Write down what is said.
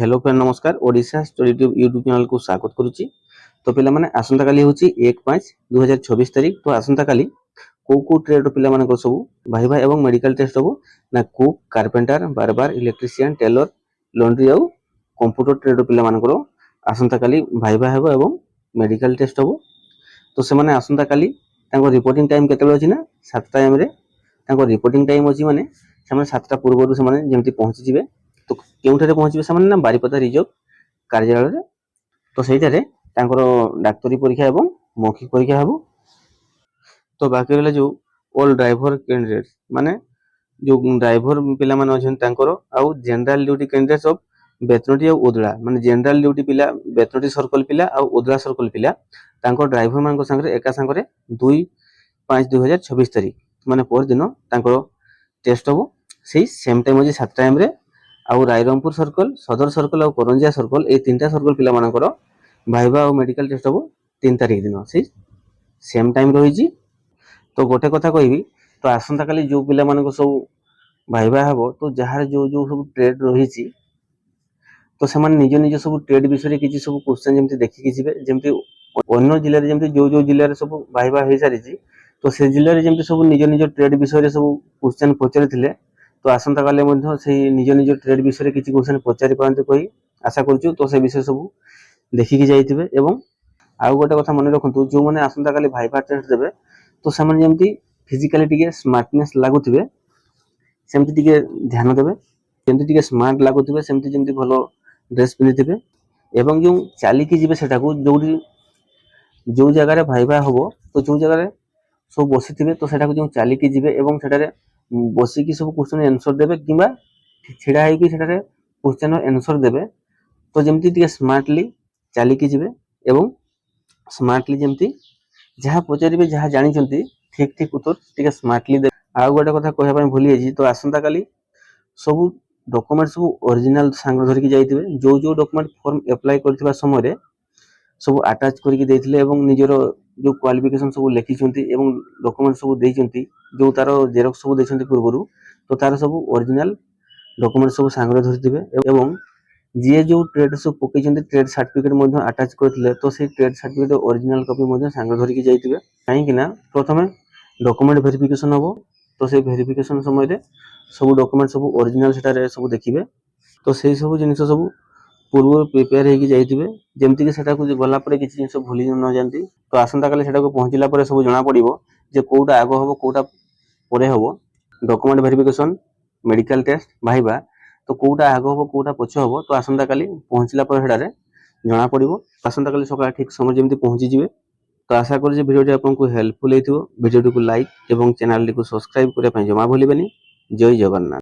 Hello friend नमस्कार Odisha study tube YouTube channel को स्वागत करुच्ची। तो पिला माने आसंता काली होची 1/5/2024 तारीख। तो आसंता काली को ट्रेड पिला माने को सब भाईबा एवं मेडिकल टेस्ट हो ना कुक कारपेंटर बारबार इलेक्ट्रिशियन टेलर लॉन्ड्री आउ कंप्यूटर ट्रेड पिला माने को आसंता काली भाईबा हेबो एवं मेडिकल टेस्ट हो। तो से माने आसंता काली तांको रिपोर्टिंग टाइम केते अछि ना 7 टाइम रे तांको रिपोर्टिंग टाइम अछि माने से माने 7टा पूर्व से माने जेमति पहुंची जिवे। तो केउठारे पहुंचबे से माने ना बारिपदा रिजर्व कार्यालय रे। तो सेइटारे तांकर डाक्टरी परीक्षा एवं मौखिक परीक्षा हेबो। तो बाकी रहला जो ऑल ड्राइवर कैंडिडेट माने जो ड्राइवर पिला माने अछन तांकर आउ जनरल ड्यूटी कैंडिडेट्स ऑफ बेतनटी आ उदला माने जनरल ड्यूटी पिला बेतनटी सर्कल पिला आ उदला सर्कल पिला तांकर ड्राइवर मान संगे एका संगे 2/5/2024 तारीख माने पर दिन तांकर टेस्ट हो। सेही सेम टाइम अछि 7 टाइम रे आउ रायरंगपुर सर्कल सदर सर्कल और करंजिया सर्कल ए तीनटा सर्कल पिला मानकर भाईबा और मेडिकल टेस्ट हो 3 तारीख दिन से सेम टाइम रही। तो गोटे कथा कहबी तो आसंता काली जो पिला मानको सब भाईबा हेबो तो जहार जो जो सब ट्रेड रही तो से निज निज सब ट्रेड विषय किसी सब क्वेश्चन जमती देखिकी जिवे जमती अन्य जिले रे जमती जो जो जिले रे सब भाईबा हो सारी तो से जिले रे जमती सब निज निज ट्रेड विषय रे सब क्वेश्चन पचारिथिले। तो आसंता काले मध्य से निज निज ट्रेड विषय किसी क्वेश्चन पचारि पारते कही आशा करूँ। तो से विषय सब देखिकी जाइथिबे एवं आउ गोटे कथा मन रखु जो मैंने आसंता काली भाईबा टेस्ट देबे तो से जमती फिजिकली टिके स्मार्टनेस लागुथिबे सेमती टिके ध्यान देबे सेमती टिके स्मार्ट लागुथिबे सेमती जेमती भलो ड्रेस पिंधिथिबे एवं जो चालिकी जिवे सेटा को जो जगह रे भाईबा होबो तो जो जगह रे सब बसिथिबे तो सेटा को जो चालिकी जिवे एवं सेटा रे बसिकी सब क्वेश्चन आंसर देबे किबा छिड़ा है कि सेटा रे क्वेश्चन आंसर देबे। तो जेमती टिके स्मार्टली चालिकी जिवे एवं स्मार्टली जेमती जहाँ पचारिबे जहाँ जानि चंती ठीक ठीक उत्तर टिके स्मार्टली दे। आ गोटे कथा कहया पय भूली जाई तो आसंता काली सब डॉक्यूमेंट सब ओरिजिनल संग धरिकी जाइथिबे जो जो डॉक्यूमेंट फॉर्म अप्लाई करथिबा समय रे सब अटैच करके देथिले एवं निजरो जो क्वालिफिकेशन सब लेखि चंती एवं डॉक्यूमेंट सब देई चंती जो तारो जेरॉक्स सब देछंती पूर्वरु तो तार सब ओरिजिनल डॉक्यूमेंट सब संग धरिथिबे एवं जे जो ट्रेड सब पकै चंती ट्रेड सर्टिफिकेट मध्ये अटैच करथिले तो से ट्रेड सर्टिफिकेट ओरिजिनल कॉपी मध्ये संग धरिकी जाइथिबे काहे कि ना प्रथमे डॉक्यूमेंट वेरिफिकेशन होबो। तो से वेरिफिकेशन समय रे सब डॉक्यूमेंट सब ओरिजिनल सेटा रे सब देखिबे तो सेही सब जिनिस सब पूर्व प्रिपेयर हेकी जाइथिबे जेमति कि सेटा को गला परे किछि जिनिस भूली न जानती। तो आसंता काले सेटा को पहुंचिला परे सब जणा पड़िबो जे कोउटा आगो होबो कोउटा परे होबो document verification medical test viva तो कोउटा आगो होबो कोउटा पछो होबो। तो आसंता काली पहुंचिला परे सेटा रे जणा पड़िबो आसंता काली सकाळ ठीक समय जेमति पहुंची जिवे। तो आशा करू जे वीडियो आपको हेल्पफुल हेतिबो वीडियो को लाइक एवं चैनल को सब्सक्राइब करिया पय जमा भूलिबेनी। जय जगन्नाथ।